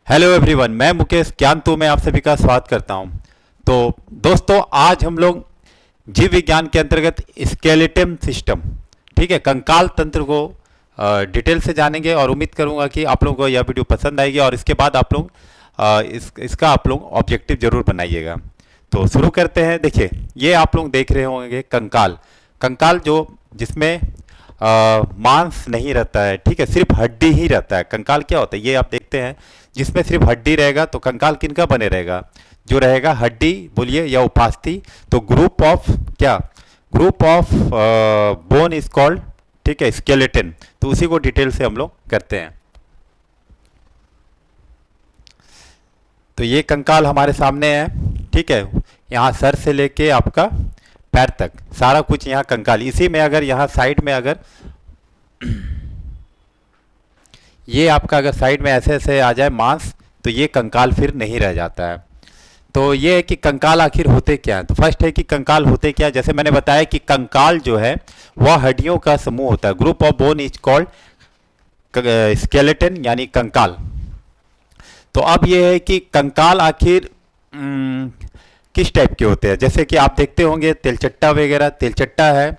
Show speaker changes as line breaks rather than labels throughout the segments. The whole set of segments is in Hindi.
हेलो एवरीवन, मैं मुकेश ज्ञान तो मैं आप सभी का स्वागत करता हूं। तो दोस्तों, आज हम लोग जीव विज्ञान के अंतर्गत स्केलेटन सिस्टम, ठीक है, कंकाल तंत्र को डिटेल से जानेंगे और उम्मीद करूंगा कि आप लोगों को यह वीडियो पसंद आएगी और इसके बाद आप लोग इसका आप लोग ऑब्जेक्टिव जरूर बनाइएगा। तो शुरू करते हैं। देखिए, ये आप लोग देख रहे होंगे कंकाल। कंकाल जो जिसमें मांस नहीं रहता है, ठीक है, सिर्फ हड्डी ही रहता है। कंकाल क्या होता है ये आप देखते हैं, जिसमें सिर्फ हड्डी रहेगा। तो कंकाल किनका बने रहेगा? जो रहेगा हड्डी बोलिए या उपास्थि। तो ग्रुप ऑफ क्या, group of bone is called, ठीक है, स्केलेटन। तो उसी को डिटेल से हम लोग करते हैं। तो ये कंकाल हमारे सामने है, ठीक है, यहाँ सर से लेके आपका पैर तक सारा कुछ यहाँ कंकाल। इसी में अगर यहाँ साइड में अगर ये आपका अगर साइड में ऐसे ऐसे आ जाए मांस, तो ये कंकाल फिर नहीं रह जाता है। तो ये है कि कंकाल आखिर होते क्या है। तो फर्स्ट है कि कंकाल होते क्या है। जैसे मैंने बताया कि कंकाल जो है वह हड्डियों का समूह होता है। Group of bone is called skeleton, यानी कंकाल। तो अब ये है कि कंकाल आखिर किस टाइप के होते हैं। जैसे कि आप देखते होंगे तेलचट्टा वगैरह, तेलचट्टा है,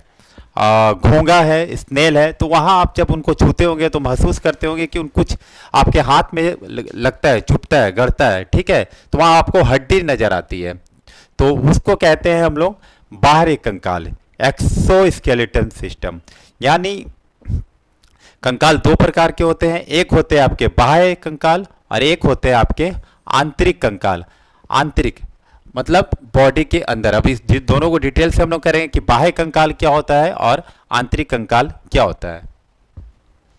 घोंगा है, स्नेल है। तो वहाँ आप जब उनको छूते होंगे तो महसूस करते होंगे कि उन कुछ आपके हाथ में लगता है, चुभता है, गड़ता है, ठीक है। तो वहाँ आपको हड्डी नजर आती है। तो उसको कहते हैं हम लोग बाहरी कंकाल, एक्सोस्केलेटन सिस्टम। यानी कंकाल दो प्रकार के होते हैं। एक होते हैं आपके बाह्य कंकाल और एक होते हैं आपके आंतरिक कंकाल। आंतरिक मतलब बॉडी के अंदर। अब इस दोनों को डिटेल से हम लोग करेंगे कि बाह्य कंकाल क्या होता है और आंतरिक कंकाल क्या होता है।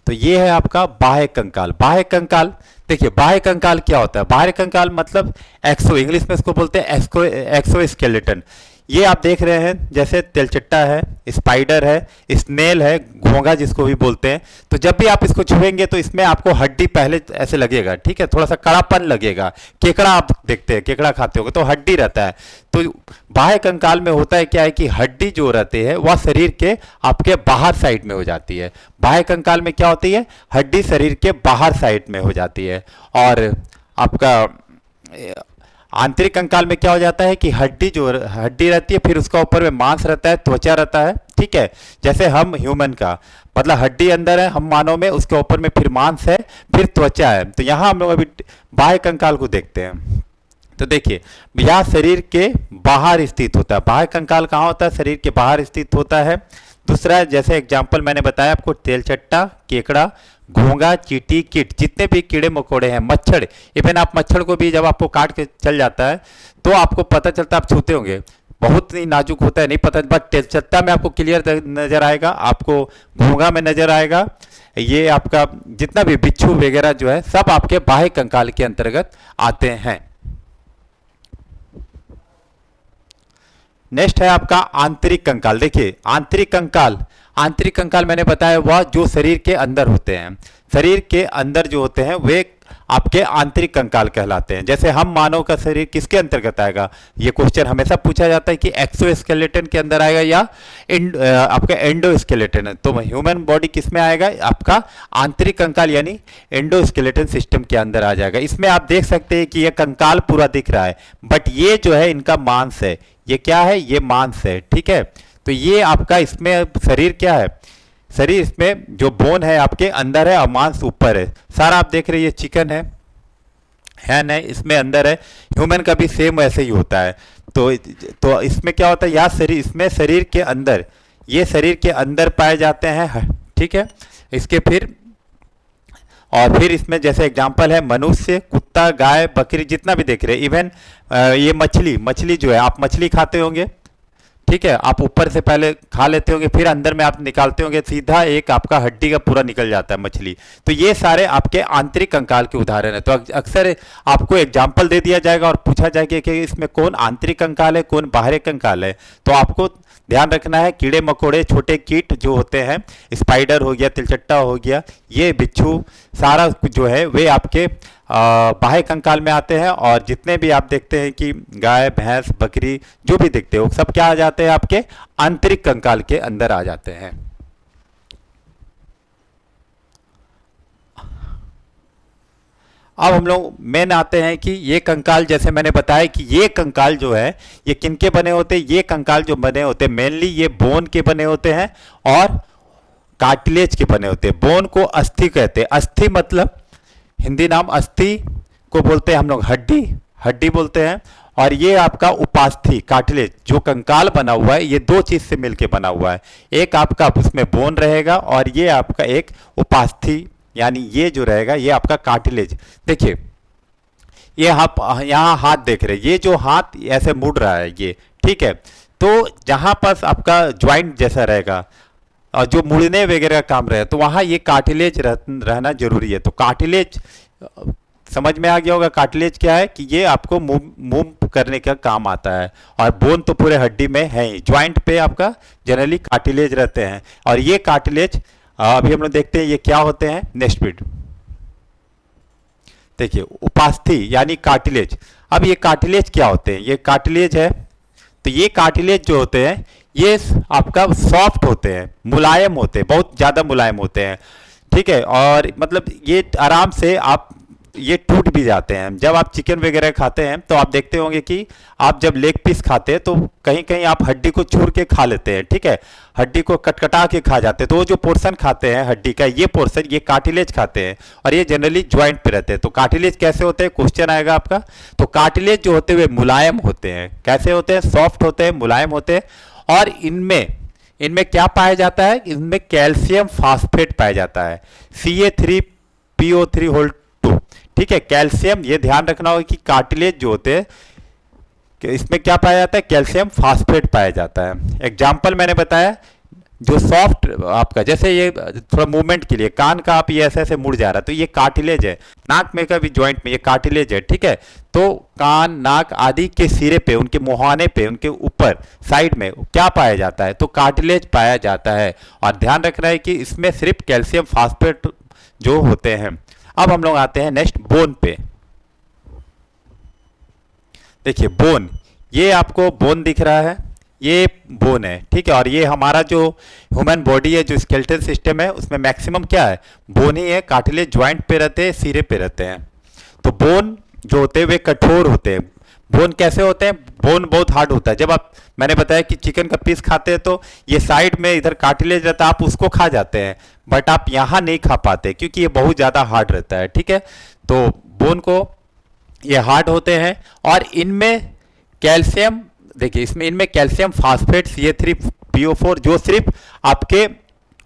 तो ये है आपका बाह्य कंकाल। बाह्य कंकाल, देखिए बाह्य कंकाल क्या होता है। बाह्य कंकाल मतलब एक्सो, इंग्लिश में इसको बोलते हैं एक्सोस्केलेटन। ये आप देख रहे हैं जैसे तेलचट्टा है, स्पाइडर है, स्नेल है, घोंगा जिसको भी बोलते हैं। तो जब भी आप इसको छुएंगे तो इसमें आपको हड्डी पहले ऐसे लगेगा, ठीक है, थोड़ा सा कड़ापन लगेगा। केकड़ा आप देखते हैं, केकड़ा खाते होंगे तो हड्डी रहता है। तो बाह्य कंकाल में होता है क्या है कि हड्डी जो रहती है वह शरीर के आपके बाहर साइड में हो जाती है। बाह्य कंकाल में क्या होती है, हड्डी शरीर के बाहर साइड में हो जाती है। और आपका आंतरिक कंकाल में क्या हो जाता है कि हड्डी जो हड्डी रहती है, फिर उसका ऊपर में मांस रहता है, त्वचा रहता है, ठीक है। जैसे हम ह्यूमन का मतलब हड्डी अंदर है, हम मानव में, उसके ऊपर में फिर मांस है, फिर त्वचा है। तो यहाँ हम लोग अभी बाह्य कंकाल को देखते हैं। तो देखिए, यह शरीर के बाहर स्थित होता है। बाह्य कंकाल कहाँ होता है? शरीर के बाहर स्थित होता है। दूसरा, जैसे एग्जाम्पल मैंने बताया आपको, तेलचट्टा, केकड़ा, घोंगा, चींटी, कीट, जितने भी कीड़े मकोड़े हैं, मच्छर, इवन आप मच्छर को भी जब आपको काट के चल जाता है तो आपको पता चलता है, आप छूते होंगे, बहुत ही नाजुक होता है, नहीं पता, बट तेलचट्टा में आपको क्लियर नजर आएगा, आपको घोंगा में नजर आएगा। ये आपका जितना भी बिच्छू वगैरह जो है सब आपके बाह्य कंकाल के अंतर्गत आते हैं। नेक्स्ट है आपका आंतरिक कंकाल। देखिए आंतरिक कंकाल, आंतरिक कंकाल मैंने बताया वह जो शरीर के अंदर होते हैं। शरीर के अंदर जो होते हैं वे आपके आंतरिक कंकाल कहलाते हैं। जैसे हम मानव का शरीर किसके अंतर्गत आएगा? ये क्वेश्चन हमेशा पूछा जाता है कि एक्सोस्केलेटन के अंदर आएगा या आपका एंडोस्केलेटन है। तो ह्यूमन बॉडी किस में आएगा? आपका आंतरिक कंकाल यानी एंडोस्केलेटन सिस्टम के अंदर आ जाएगा। इसमें आप देख सकते हैं कि यह कंकाल पूरा दिख रहा है, बट ये जो है इनका मांस है। ये क्या है? ये मांस है, ठीक है। तो ये आपका इसमें शरीर क्या है? शरीर इसमें जो बोन है आपके अंदर है और मांस ऊपर है। सारा आप देख रहे हैं, चिकन है नहीं, इसमें अंदर है। ह्यूमन का भी सेम ऐसे ही होता है। तो इसमें क्या होता है? या शरीर, इसमें शरीर के अंदर, ये शरीर के अंदर पाए जाते हैं, ठीक है। इसके फिर इसमें जैसे एग्जांपल है मनुष्य, कुत्ता, गाय, बकरी, जितना भी देख रहे हैं। इवन ये मछली जो है, आप मछली खाते होंगे, ठीक है, आप ऊपर से पहले खा लेते होंगे, फिर अंदर में आप निकालते होंगे, सीधा एक आपका हड्डी का पूरा निकल जाता है मछली। तो ये सारे आपके आंतरिक कंकाल के उदाहरण है। तो अक्सर आपको एग्जाम्पल दे दिया जाएगा और पूछा जाएगा कि इसमें कौन आंतरिक कंकाल है, कौन बाहरी कंकाल है। तो आपको ध्यान रखना है, कीड़े मकोड़े, छोटे कीट जो होते हैं, स्पाइडर हो गया, तिलचट्टा हो गया, ये बिच्छू, सारा जो है वे आपके बाह्य कंकाल में आते हैं। और जितने भी आप देखते हैं कि गाय, भैंस, बकरी जो भी देखते हो, सब क्या आ जाते हैं? आपके आंतरिक कंकाल के अंदर आ जाते हैं। अब हम लोग मेन आते हैं कि ये कंकाल, जैसे मैंने बताया कि ये कंकाल जो है ये किनके बने होते हैं, ये कंकाल जो बने होते हैं मेनली ये बोन के बने होते हैं और कार्टिलेज के बने होते हैं। बोन को अस्थि कहते हैं, अस्थि मतलब हिंदी नाम अस्थि को बोलते हैं हम लोग हड्डी, हड्डी बोलते हैं। और ये आपका उपास्थि कार्टिलेज जो कंकाल बना हुआ है ये दो चीज से मिलके बना हुआ है, एक आपका उसमें बोन रहेगा और ये आपका एक उपास्थि यानी ये जो रहेगा ये आपका कार्टिलेज। देखिए ये आप यहाँ हाथ देख रहे हैं, ये जो हाथ ऐसे मुड़ रहा है ये, ठीक है, तो जहां पर आपका ज्वाइंट जैसा रहेगा और जो मुड़ने वगैरह का काम रहे तो वहां ये कार्टिलेज रहना जरूरी है। तो कार्टिलेज समझ में आ गया होगा, कार्टिलेज क्या है कि ये आपको मूव करने का काम आता है। और बोन तो पूरे हड्डी में है ही, ज्वाइंट पे आपका जनरली कार्टिलेज रहते हैं। और ये कार्टिलेज अभी हम लोग देखते हैं ये क्या होते हैं। नेक्स्ट पीरियड देखिए उपास्थि यानी कार्टिलेज। अब ये कार्टिलेज क्या होते हैं, ये कार्टिलेज है तो ये कार्टिलेज जो होते हैं ये आपका सॉफ्ट होते हैं, मुलायम होते हैं, बहुत ज़्यादा मुलायम होते हैं, ठीक है। और मतलब ये आराम से आप ये टूट भी जाते हैं। जब आप चिकन वगैरह खाते हैं तो आप देखते होंगे कि आप जब लेग पीस खाते हैं तो कहीं कहीं आप हड्डी को चूर के खा लेते हैं, ठीक है, हड्डी को कटकटा के खा जाते हैं। तो वो जो पोर्शन खाते हैं हड्डी का ये पोर्शन ये कार्टिलेज खाते हैं और ये जनरली ज्वाइंट पे रहते हैं। तो कार्टिलेज कैसे होते हैं क्वेश्चन आएगा आपका। तो कार्टिलेज जो होते हैं वे मुलायम होते हैं, कैसे होते हैं, सॉफ्ट होते हैं, मुलायम होते हैं। और इनमें क्या पाया जाता है, इनमें कैल्शियम फास्फेट पाया जाता है, Ca3PO3 2, ठीक है। कैल्शियम ये ध्यान रखना होगा कि कार्टिलेज जो होते हैं कि इसमें क्या पाया जाता है, कैल्शियम फास्फेट पाया जाता है। एग्जाम्पल मैंने बताया जो सॉफ्ट आपका जैसे ये थोड़ा मूवमेंट के लिए कान का आप ये ऐसे ऐसे मुड़ जा रहा है तो ये कार्टिलेज है, नाक में का भी ज्वाइंट में ये कार्टिलेज है, ठीक है। तो कान नाक आदि के सिरे पे, उनके मुहाने पे, उनके ऊपर साइड में क्या पाया जाता है, तो कार्टिलेज पाया जाता है। और ध्यान रखना है कि इसमें सिर्फ कैल्शियम फास्फेट जो होते हैं। अब हम लोग आते हैं नेक्स्ट बोन पे। देखिए बोन, ये आपको बोन दिख रहा है, ये बोन है, ठीक है। और ये हमारा जो ह्यूमन बॉडी है, जो स्केलेटल सिस्टम है, उसमें मैक्सिमम क्या है, बोन ही है। कार्टिलेज ज्वाइंट पे रहते हैं, सिरे पे रहते हैं। तो बोन जो होते हैं वे कठोर होते हैं। बोन कैसे होते हैं, बोन बहुत हार्ड होता है। जब आप, मैंने बताया कि चिकन का पीस खाते हैं तो ये साइड में इधर कार्टिलेज रहता है, आप उसको खा जाते हैं, बट आप यहाँ नहीं खा पाते क्योंकि ये बहुत ज़्यादा हार्ड रहता है, ठीक है। तो बोन को ये हार्ड होते हैं और इनमें कैल्शियम, देखिए इसमें इनमें कैल्शियम फास्फेट Ca3PO4 जो सिर्फ आपके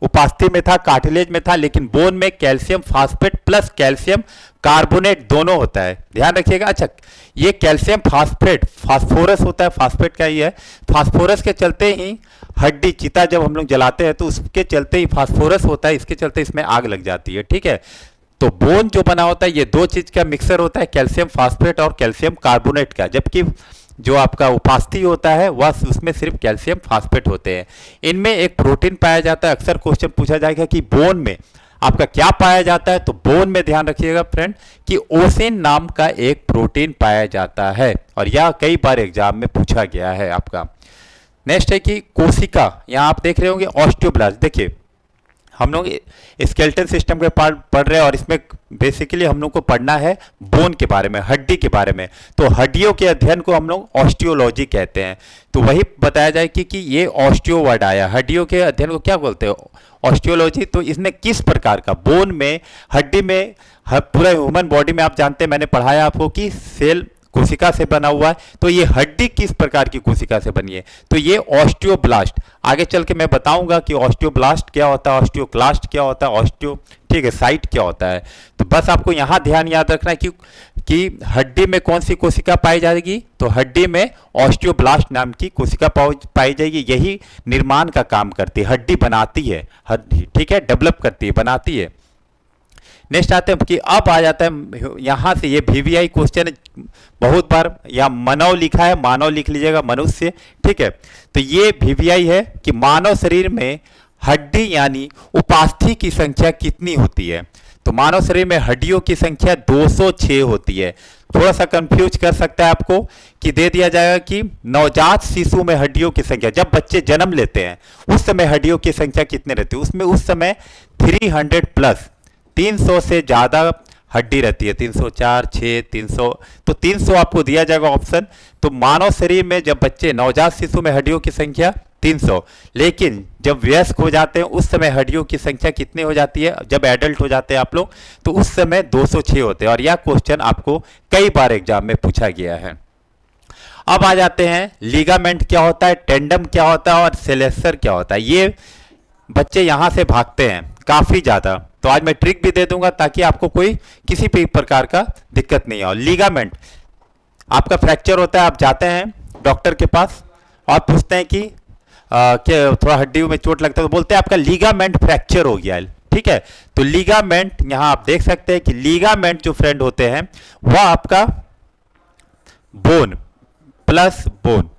उपास्थि में था, कार्टिलेज में था, लेकिन बोन में calcium phosphate plus calcium carbonate दोनों होता है, ध्यान रखिएगा। अच्छा, ये कैल्शियम फास्फेट फास्फोरस होता है, फास्फेट का ही है, फास्फोरस के चलते ही हड्डी चिता जब हम लोग जलाते हैं तो उसके चलते ही फास्फोरस होता है, इसके चलते इसमें आग लग जाती है, ठीक है। तो बोन जो बना होता है ये दो चीज का मिक्सर होता है, कैल्शियम फास्फेट और कैल्शियम कार्बोनेट का, जबकि जो आपका उपास्थि होता है वह उसमें सिर्फ कैल्शियम फास्फेट होते हैं। इनमें एक प्रोटीन पाया जाता है, अक्सर क्वेश्चन पूछा जाएगा कि बोन में आपका क्या पाया जाता है, तो बोन में ध्यान रखिएगा फ्रेंड कि ओसिन नाम का एक प्रोटीन पाया जाता है और यह कई बार एग्जाम में पूछा गया है आपका। नेक्स्ट है कि कोशिका, यहाँ आप देख रहे होंगे ऑस्टियोब्लास्ट। देखिए हम लोग स्केलेटल सिस्टम के पढ़ रहे हैं और इसमें बेसिकली हम लोग को पढ़ना है बोन के बारे में, हड्डी के बारे में। तो हड्डियों के अध्ययन को हम लोग ऑस्टियोलॉजी कहते हैं। तो वही बताया जाए कि ये ऑस्टियो वर्ड आया, हड्डियों के अध्ययन को क्या बोलते हैं, ऑस्टियोलॉजी। तो इसमें किस प्रकार का, बोन में, हड्डी में, पूरा ह्यूमन बॉडी में आप जानते हैं, मैंने पढ़ाया आपको कि सेल कोशिका से बना हुआ है। तो ये हड्डी किस प्रकार की कोशिका से बनी है, तो ये ऑस्टियोब्लास्ट। आगे चल के मैं बताऊंगा कि ऑस्टियोब्लास्ट क्या होता है, ऑस्टियोक्लास्ट क्या होता है, ऑस्टियो, ठीक है, साइट क्या होता है। तो बस आपको यहाँ ध्यान याद रखना है कि हड्डी में कौन सी कोशिका पाई जाएगी, तो हड्डी में ऑस्टियोब्लास्ट नाम की कोशिका पाई जाएगी। यही निर्माण का काम करती है, हड्डी बनाती है हड्डी, ठीक है, डेवलप करती है, बनाती है। नेक्स्ट आते हैं कि अब आ जाता है यहाँ से, ये VVI क्वेश्चन बहुत बार, या मानव लिखा है, मानव लिख लीजिएगा, मनुष्य, ठीक है। तो ये VVI है कि मानव शरीर में हड्डी यानी उपास्थि की संख्या कितनी होती है। तो मानव शरीर में हड्डियों की संख्या 206 होती है। थोड़ा सा कंफ्यूज कर सकता है आपको कि दे दिया जाएगा कि नवजात शिशु में हड्डियों की संख्या, जब बच्चे जन्म लेते हैं उस समय हड्डियों की संख्या कितने रहती है, उसमें उस समय 300 प्लस, 300 से ज़्यादा हड्डी रहती है, 304, 6, 300, तो 300 आपको दिया जाएगा ऑप्शन। तो मानव शरीर में जब बच्चे नवजात शिशु में हड्डियों की संख्या 300, लेकिन जब वयस्क हो जाते हैं उस समय हड्डियों की संख्या कितनी हो जाती है, जब एडल्ट हो जाते हैं आप लोग, तो उस समय 206 होते हैं। और यह क्वेश्चन आपको कई बार एग्जाम में पूछा गया है। अब आ जाते हैं लीगामेंट क्या होता है, टेंडम क्या होता है और सेलेसर क्या होता है। ये बच्चे यहां से भागते हैं काफी ज्यादा, तो आज मैं ट्रिक भी दे दूंगा ताकि आपको कोई किसी भी प्रकार का दिक्कत नहीं हो। लीगामेंट, आपका फ्रैक्चर होता है, आप जाते हैं डॉक्टर के पास और पूछते हैं कि क्या थोड़ा हड्डियों में चोट लगता है, तो बोलते हैं आपका लीगामेंट फ्रैक्चर हो गया है। ठीक है, तो लीगामेंट यहां आप देख सकते हैं कि लीगामेंट जो फ्रेंड होते हैं वह आपका बोन प्लस बोन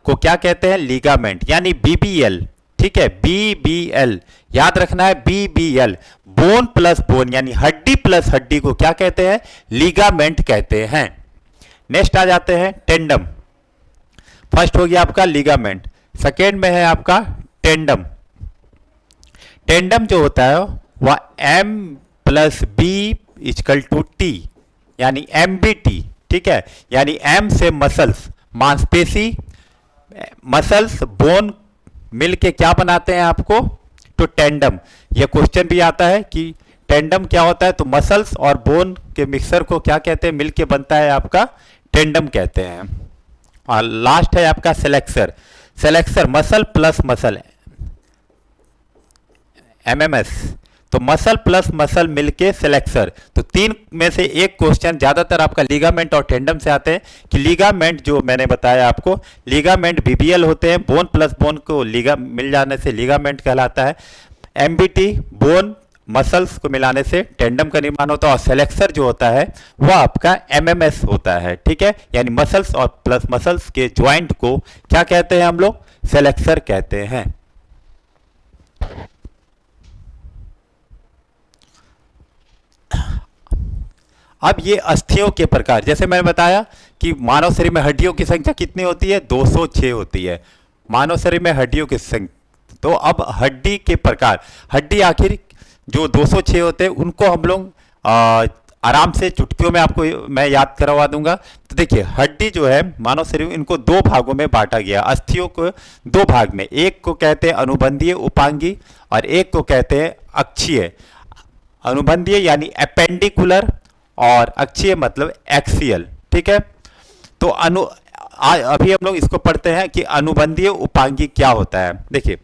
को क्या कहते हैं, लीगामेंट, यानी बीबीएल। ठीक है, बीबीएल याद रखना है, बीबीएल, बोन प्लस बोन यानी हड्डी प्लस हड्डी को क्या कहते हैं, लीगामेंट कहते हैं। नेक्स्ट आ जाते हैं टेंडम। फर्स्ट हो गया आपका लीगामेंट, सेकेंड में है आपका टेंडम। टेंडम जो होता है वह M plus B equal to T, यानी एम बी टी। ठीक है, यानी एम से मसल्स, मांसपेशी, मसल्स, बोन मिलके क्या बनाते हैं आपको, तो टेंडम। यह क्वेश्चन भी आता है कि टेंडम क्या होता है, तो मसल्स और बोन के मिक्सर को क्या कहते हैं, मिलके बनता है आपका टेंडम कहते हैं। और लास्ट है आपका सेलेक्सर। सेलेक्सर मसल प्लस मसल, एमएमएस, तो मसल प्लस मसल मिलके सेलेक्सर। तो तीन में से एक क्वेश्चन ज्यादातर आपका लीगामेंट और टेंडम से आते हैं कि लीगामेंट जो मैंने बताया आपको, लीगामेंट बीबीएल होते हैं, बोन प्लस बोन को लीगा मिल जाने से लीगामेंट कहलाता है। एमबीटी बोन मसल्स को मिलाने से टेंडम का निर्माण होता है। और सेलेक्सर जो होता है वह आपका एमएमएस होता है। ठीक है, यानी मसल्स और प्लस मसल्स के ज्वाइंट को क्या कहते हैं हम लोग, सेलेक्सर कहते हैं। अब ये अस्थियों के प्रकार, जैसे मैंने बताया कि मानव शरीर में हड्डियों की संख्या कितनी होती है, 206 होती है मानव शरीर में हड्डियों की संख्या। तो अब हड्डी के प्रकार, हड्डी आखिर जो 206 होते हैं उनको हम लोग आराम से चुटकियों में आपको मैं याद करवा दूंगा। तो देखिए हड्डी जो है मानव शरीर, इनको दो भागों में बांटा गया, अस्थियों को दो भाग में, एक को कहते हैं अनुबंधीय उपांगी और एक को कहते हैं अक्षीय। अनुबंधीय यानी एपेंडिकुलर और अक्षीय मतलब एक्सियल। ठीक है, तो अभी हम लोग इसको पढ़ते हैं कि अनुबंधीय उपांगी क्या होता है। देखिए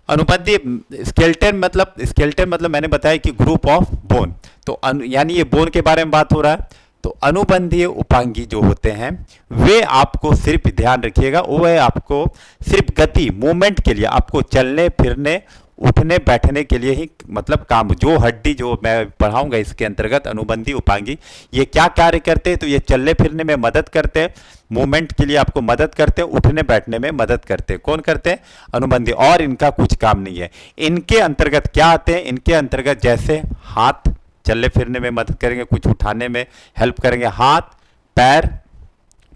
अनुबंधीय स्केलेटन मतलब मैंने बताया कि ग्रुप ऑफ बोन, तो यानी ये बोन के बारे में बात हो रहा है। तो अनुबंधीय उपांगी जो होते हैं वे आपको सिर्फ ध्यान रखिएगा, वो है आपको सिर्फ गति मूवमेंट के लिए, आपको चलने फिरने उठने बैठने के लिए ही मतलब काम, जो हड्डी जो मैं पढ़ाऊंगा इसके अंतर्गत अनुबंधी उपांगी, ये क्या कार्य करते हैं, तो ये चलने फिरने में मदद करते हैं, मूवमेंट के लिए आपको मदद करते हैं, उठने बैठने में मदद करते हैं। कौन करते हैं, अनुबंधी। और इनका कुछ काम नहीं है। इनके अंतर्गत क्या आते हैं, इनके अंतर्गत जैसे हाथ चलने फिरने में मदद करेंगे, कुछ उठाने में हेल्प करेंगे, हाथ पैर,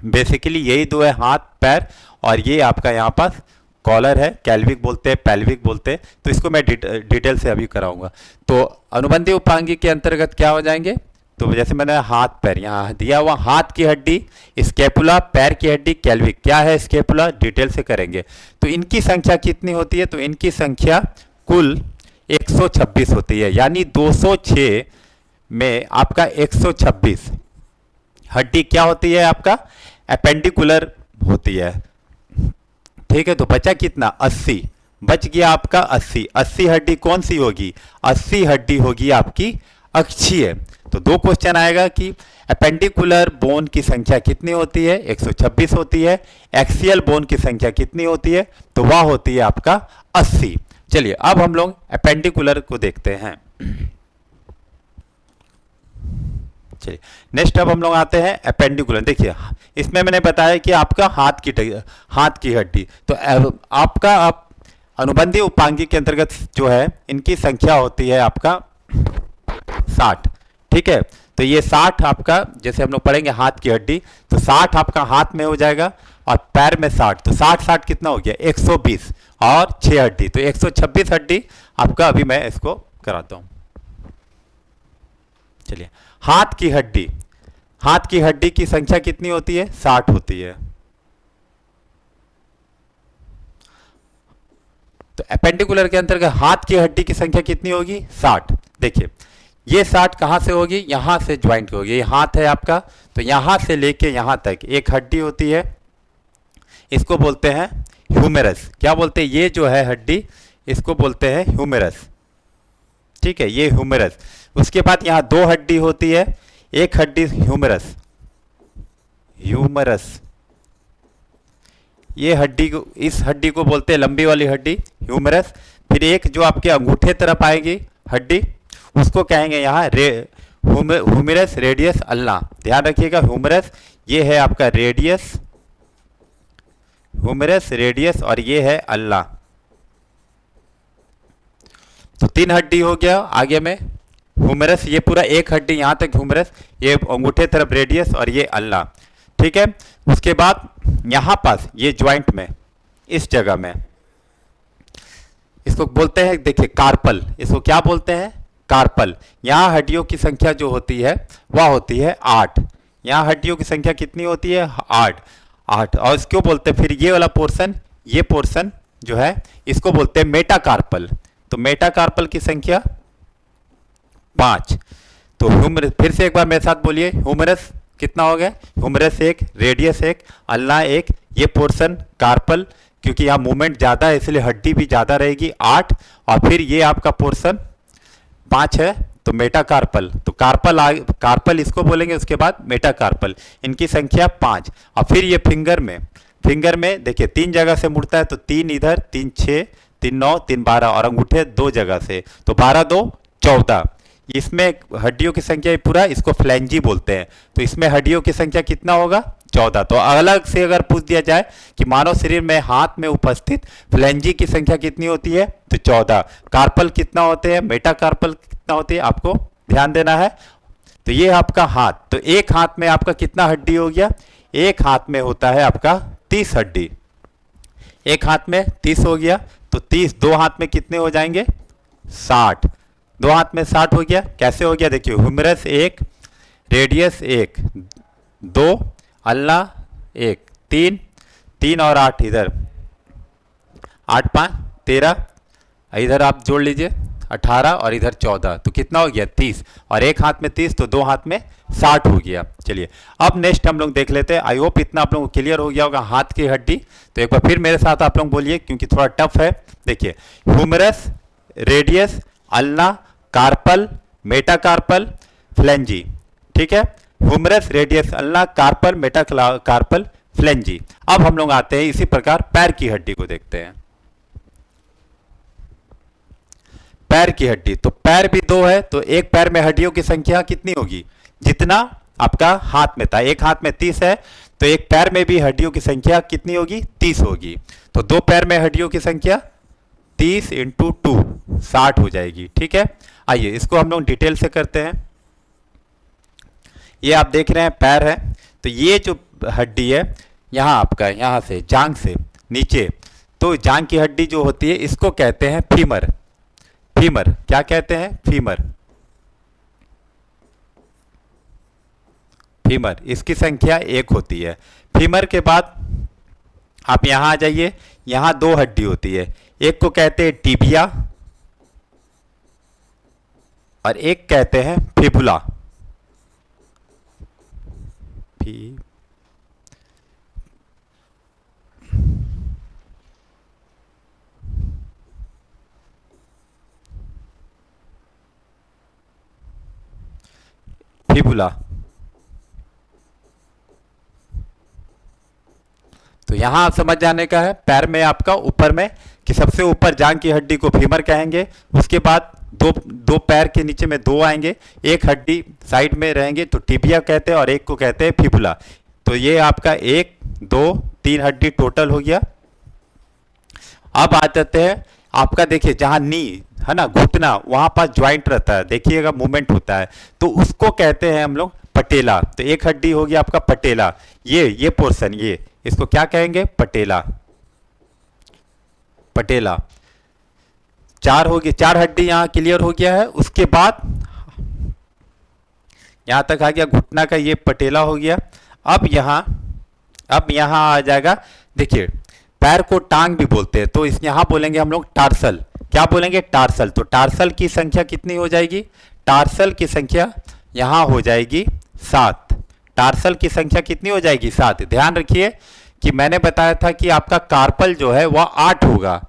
बेसिकली यही दो है, हाथ पैर। और ये आपका यहाँ पास कॉलर है, कैल्विक बोलते हैं, पेल्विक बोलते हैं, तो इसको मैं डिटेल से अभी कराऊंगा। तो अनुबंधी उपांगी के अंतर्गत क्या हो जाएंगे, तो जैसे मैंने हाथ पैर यहाँ दिया हुआ, हाथ की हड्डी स्केपुला, पैर की हड्डी कैल्विक, क्या है स्केपुला, डिटेल से करेंगे। तो इनकी संख्या कितनी होती है, तो इनकी संख्या कुल 126 होती है, यानी 206 में आपका 126 हड्डी क्या होती है, आपका एपेंडिकुलर होती है। ठीक है, तो बचा कितना, 80 बच गया आपका 80। 80 हड्डी कौन सी होगी, 80 हड्डी होगी आपकी अक्षीय। तो दो क्वेश्चन आएगा कि एपेंडिकुलर बोन की संख्या कितनी होती है, 126 होती है, एक्सियल बोन की संख्या कितनी होती है, तो वह होती है आपका 80। चलिए अब हम लोग एपेंडिकुलर को देखते हैं। चलिए नेक्स्ट अब हम लोग आते हैं एपेंडिकुलर। देखिए इसमें मैंने बताया कि आपका हाथ की हड्डी, तो आपका अनुबंधी उपांगी के अंतर्गत जो है इनकी संख्या होती है आपका 60। ठीक है, तो ये 60 आपका, जैसे हम लोग पढ़ेंगे हाथ की हड्डी, तो 60 आपका हाथ में हो जाएगा और पैर में 60, तो 60 कितना हो गया, 120 और 6 हड्डी, तो 126 हड्डी आपका। अभी मैं इसको कराता हूं। चलिए, हाथ की हड्डी की संख्या कितनी होती है? 60 होती है। तो एपेंडिकुलर के अंतर्गत हाथ की हड्डी की संख्या कितनी होगी? 60। देखिए, ये 60 कहां से होगी? यहां से ज्वाइंट होगी। ये हाथ है आपका, तो यहां से लेके यहां तक एक हड्डी होती है, इसको बोलते हैं ह्यूमेरस। क्या बोलते हैं? ये जो है हड्डी, इसको बोलते हैं ह्यूमेरस। ठीक है, ये ह्यूमेरस। उसके बाद यहां दो हड्डी होती है, एक हड्डी ह्यूमेरस, ये हड्डी को, इस हड्डी को बोलते हैं लंबी वाली हड्डी, ह्यूमेरस। फिर एक जो आपके अंगूठे तरफ आएगी हड्डी, उसको कहेंगे यहाँ ह्यूमेरस रेडियस अल्ना। ध्यान रखिएगा, ह्यूमेरस ये है आपका रेडियस, ह्यूमेरस रेडियस, और ये है अल्ना। तो 3 हड्डी हो गया। आगे में ह्यूमेरस, ये पूरा एक हड्डी यहां तक ह्यूमेरस, ये अंगूठे तरफ रेडियस, और ये अल्ना। ठीक है, उसके बाद यहां पास ये ज्वाइंट में, इस जगह में, इसको बोलते हैं, देखिए कार्पल, इसको क्या बोलते हैं? कार्पल। यहां हड्डियों की संख्या जो होती है वह होती है 8। यहां हड्डियों की संख्या कितनी होती है? 8। और इसको बोलते हैं, फिर ये वाला पोर्शन, ये पोर्शन जो है इसको बोलते हैं मेटाकार्पल। तो मेटाकार्पल की संख्या 5। तो ह्यूमरस, फिर से एक बार मेरे साथ बोलिए, ह्यूमरस कितना हो गया? ह्यूमरस 1, रेडियस 1, अल्ना 1, ये पोर्शन कार्पल, क्योंकि यहाँ मूवमेंट ज़्यादा है इसलिए हड्डी भी ज़्यादा रहेगी 8, और फिर ये आपका पोर्शन 5 है, तो मेटाकार्पल। तो कार्पल इसको बोलेंगे, उसके बाद मेटाकार्पल, इनकी संख्या 5। और फिर ये फिंगर में देखिए 3 जगह से मुड़ता है, तो 3 इधर, 3 6, 3 9, 3 12, और अंगूठे 2 जगह से, तो 12 2 14। इसमें हड्डियों की संख्या पूरा, इसको फ्लैंजी बोलते हैं। तो इसमें हड्डियों की संख्या कितना होगा? 14। तो अलग से अगर पूछ दिया जाए कि मानव शरीर में हाथ में उपस्थित फ्लैंजी की संख्या कितनी होती है, तो 14। कार्पल कितना होते हैं, मेटाकार्पल कितना होती है, आपको ध्यान देना है। तो ये आपका हाथ, तो एक हाथ में आपका कितना हड्डी हो गया? एक हाथ में होता है आपका 30 हड्डी। एक हाथ में 30 हो गया, तो 30, दो हाथ में कितने हो जाएंगे? 60। दो हाथ में 60 हो गया। कैसे हो गया? देखिए, ह्यूमेरस 1, रेडियस 1, 2, अल्ना 1, 3 और 8 इधर, 8 5 13, इधर आप जोड़ लीजिए 18, और इधर 14, तो कितना हो गया? 30। और एक हाथ में 30, तो दो हाथ में 60 हो गया। चलिए, अब नेक्स्ट हम लोग देख लेते हैं। आई होप इतना आप लोगों को क्लियर हो गया होगा हाथ की हड्डी। तो एक बार फिर मेरे साथ आप लोग बोलिए, क्योंकि थोड़ा टफ है। देखिए, ह्यूमेरस, रेडियस, अल्ना, कार्पल, मेटाकार्पल, फ्लैंजी। ठीक है, ह्यूमेरस, रेडियस, अल्ना, कार्पल, मेटाकार्पल, फ्लैंजी। अब हम लोग आते हैं इसी प्रकार पैर की हड्डी को देखते हैं। पैर की हड्डी, तो पैर भी 2 है, तो एक पैर में हड्डियों की संख्या कितनी होगी? जितना आपका हाथ में था। एक हाथ में 30 है, तो एक पैर में भी हड्डियों की संख्या कितनी होगी? 30 होगी। तो दो पैर में हड्डियों की संख्या 30 × 2 60 हो जाएगी। ठीक है, आइए इसको हम लोग डिटेल से करते हैं। ये आप देख रहे हैं पैर है, तो ये जो हड्डी है यहाँ आपका, यहाँ से जांग से नीचे, तो जांग की हड्डी जो होती है इसको कहते हैं फीमर। फीमर क्या कहते हैं? फीमर। फीमर, इसकी संख्या 1 होती है। फीमर के बाद आप यहां आ जाइए, यहां 2 हड्डी होती है, एक को कहते हैं टिबिया और एक कहते हैं फिबुला। फिबुला। तो यहां आप समझ जाने का है, पैर में आपका ऊपर में कि सबसे ऊपर जांग की हड्डी को फीमर कहेंगे। उसके बाद दो पैर के नीचे में 2 आएंगे, एक हड्डी साइड में रहेंगे तो टिबिया कहते हैं, और एक को कहते हैं फिबुला। तो ये आपका 1 2 3 हड्डी टोटल हो गया। अब आ जाते हैं आपका, देखिए जहां नी है ना, घुटना, वहां पास ज्वाइंट रहता है, देखिएगा मूवमेंट होता है, तो उसको कहते हैं हम लोग पटेला। तो एक हड्डी हो गया आपका पटेला, ये पोर्शन, ये इसको क्या कहेंगे? पटेला। पटेला 4 हो गया, 4 हड्डी यहां क्लियर हो गया है। उसके बाद यहाँ तक आ गया घुटना का ये पटेला हो गया। अब यहाँ आ जाएगा, देखिए पैर को टांग भी बोलते हैं, तो इस यहाँ बोलेंगे हम लोग टार्सल। क्या बोलेंगे? टार्सल। तो टार्सल की संख्या कितनी हो जाएगी? टार्सल की संख्या यहाँ हो जाएगी 7। टार्सल की संख्या कितनी हो जाएगी? 7। ध्यान रखिए कि मैंने बताया था कि आपका कार्पल जो है वह 8 होगा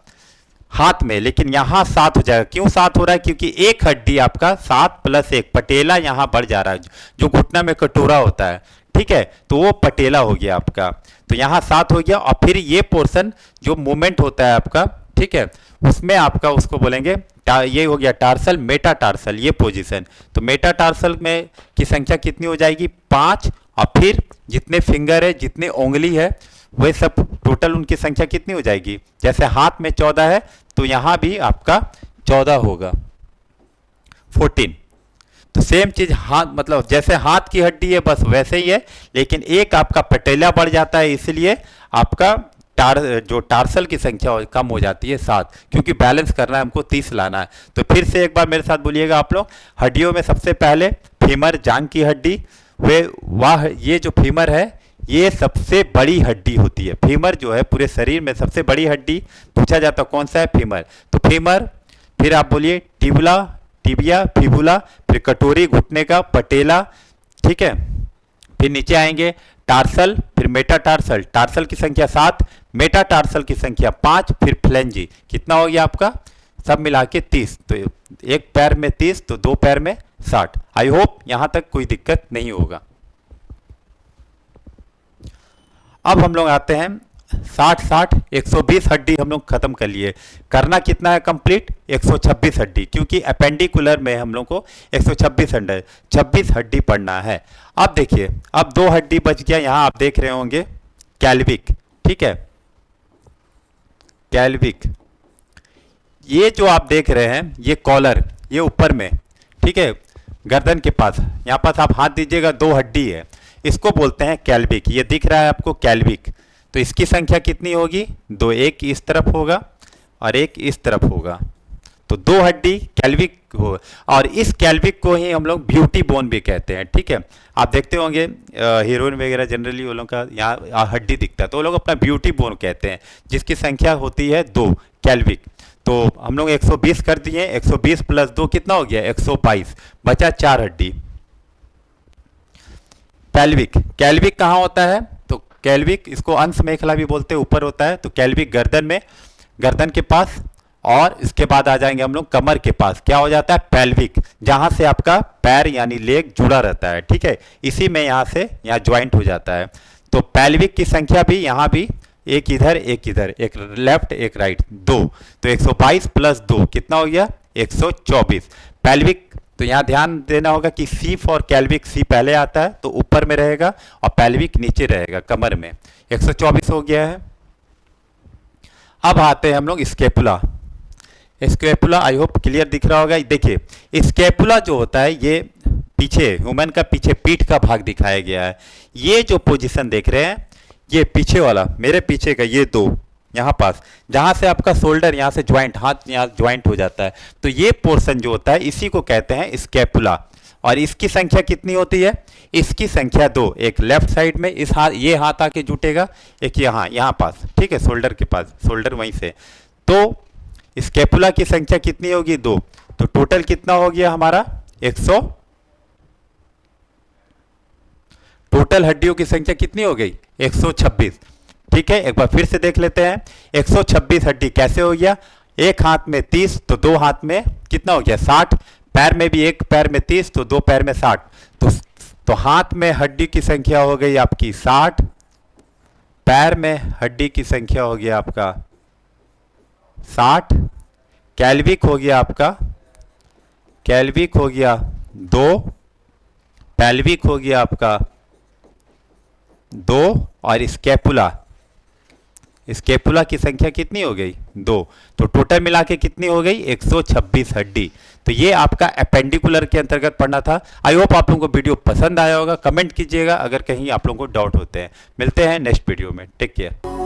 हाथ में, लेकिन यहाँ 7 हो जाएगा। क्यों 7 हो रहा है? क्योंकि एक हड्डी आपका 7 + 1 पटेला यहाँ बढ़ जा रहा है, जो घुटना में कटोरा होता है, ठीक है, तो वो पटेला हो गया आपका। तो यहाँ 7 हो गया, और फिर ये पोर्शन जो मूवमेंट होता है आपका, ठीक है, उसमें आपका उसको बोलेंगे ये हो गया टार्सल, मेटाटार्सल ये पोजीशन। तो मेटाटार्सल में की संख्या कितनी हो जाएगी? 5। और फिर जितने फिंगर है, जितने उंगली है, वह सब टोटल उनकी संख्या कितनी हो जाएगी? जैसे हाथ में 14 है, तो यहाँ भी आपका 14 होगा, 14। तो सेम चीज हाथ, मतलब जैसे हाथ की हड्डी है बस वैसे ही है, लेकिन एक आपका पटेला बढ़ जाता है, इसलिए आपका जो टार्सल की संख्या कम हो जाती है 7, क्योंकि बैलेंस करना है हमको, 30 लाना है। तो फिर से एक बार मेरे साथ बोलिएगा आप लोग। हड्डियों में सबसे पहले फीमर, जांघ की हड्डी, ये जो फीमर है ये सबसे बड़ी हड्डी होती है। फीमर जो है पूरे शरीर में सबसे बड़ी हड्डी, पूछा जाता कौन सा है? फीमर। तो फीमर, फिर आप बोलिए टिबुला, टिबिया, फिबुला, फिर कटोरी, घुटने का पटेला, ठीक है, फिर नीचे आएंगे टार्सल, फिर मेटाटार्सल। टार्सल की संख्या 7, मेटाटार्सल की संख्या 5, फिर फ्लेंजी। कितना हो गया आपका? सब मिला के 30। तो एक पैर में 30, तो 2 पैर में 60। आई होप यहां तक कोई दिक्कत नहीं होगा। अब हम लोग आते हैं 60 120 हड्डी हम लोग खत्म कर लिए। करना कितना है कंप्लीट? 126 हड्डी, क्योंकि अपेंडिकुलर में हम लोग को 126 हड्डी पढ़ना है। अब देखिए, अब 2 हड्डी बच गया। यहां आप देख रहे होंगे कैल्विक, ठीक है, कैल्विक। ये जो आप देख रहे हैं ये कॉलर, ये ऊपर में, ठीक है, गर्दन के पास, यहां पास आप हाथ दीजिएगा, 2 हड्डी है, इसको बोलते हैं कैल्विक। ये दिख रहा है आपको कैल्विक। तो इसकी संख्या कितनी होगी? 2। एक इस तरफ होगा और एक इस तरफ होगा, तो 2 हड्डी कैल्विक हो। और इस कैल्विक को ही हम लोग ब्यूटी बोन भी कहते हैं, ठीक है। आप देखते होंगे हीरोइन वगैरह जनरली वो लोग का यहाँ हड्डी दिखता है, तो वो लोग अपना ब्यूटी बोन कहते हैं, जिसकी संख्या होती है 2 कैल्विक। तो हम लोग 120 कर दिए, 120 + 2 कितना हो गया? 122, बचा 4 हड्डी। कैल्विक, कैल्विक कहाँ होता है? तो कैल्विक, इसको अंश मेखला भी बोलते हैं, ऊपर होता है। तो कैल्विक गर्दन में, गर्दन के पास, और इसके बाद आ जाएंगे हम लोग कमर के पास। क्या हो जाता है? पेल्विक, जहां से आपका पैर यानी लेग जुड़ा रहता है, ठीक है, इसी में यहां से यहाँ ज्वाइंट हो जाता है। तो पेल्विक की संख्या भी यहाँ भी एक इधर एक इधर, एक लेफ्ट एक राइट, 2। तो 122 + 2 कितना हो गया? 124। पेल्विक, तो यहाँ ध्यान देना होगा कि सी फॉर कैल्विक, सी पहले आता है तो ऊपर में रहेगा, और पेल्विक नीचे रहेगा कमर में। 124 हो गया है। अब आते हैं हम लोग scapula. Scapula I hope clear दिख रहा होगा। देखिए स्केपुला जो होता है ये पीछे, ह्यूमन का पीछे पीठ का भाग दिखाया गया है। ये जो पोजीशन देख रहे हैं, ये पीछे वाला, मेरे पीछे का, ये 2 यहाँ पास, जहाँ से आपका शोल्डर यहाँ से ज्वाइंट, हाथ यहाँ ज्वाइंट हो जाता है, तो ये पोर्शन जो होता है इसी को कहते हैं स्केपुला। और इसकी संख्या कितनी होती है? इसकी संख्या 2। एक लेफ्ट साइड में इस हाथ, ये हाथ आके जुटेगा, एक यहाँ पास, ठीक है, शोल्डर के पास, शोल्डर वहीं से। तो स्केपुला की संख्या कितनी होगी? 2। तो टोटल कितना हो गया हमारा? 100। टोटल हड्डियों की संख्या कितनी हो गई? 126, ठीक है। एक बार फिर से देख लेते हैं, 126 हड्डी कैसे हो गया? एक हाथ में 30, तो 2 हाथ में कितना हो गया? 60। पैर में भी एक पैर में 30, तो 2 पैर में 60। तो हाथ में हड्डी की संख्या हो गई आपकी 60, पैर में हड्डी की संख्या हो गया आपका 60, कैल्विक हो गया आपका, कैल्विक हो गया 2, पेल्विक हो गया आपका 2, और स्केपुला, स्केपुला की संख्या कितनी हो गई? 2। तो टोटल मिला के कितनी हो गई? 126 हड्डी। तो ये आपका अपेंडिकुलर के अंतर्गत पढ़ना था। आई होप आप लोगों को वीडियो पसंद आया होगा। कमेंट कीजिएगा अगर कहीं आप लोगों को डाउट होते हैं। मिलते हैं नेक्स्ट वीडियो में। Take care.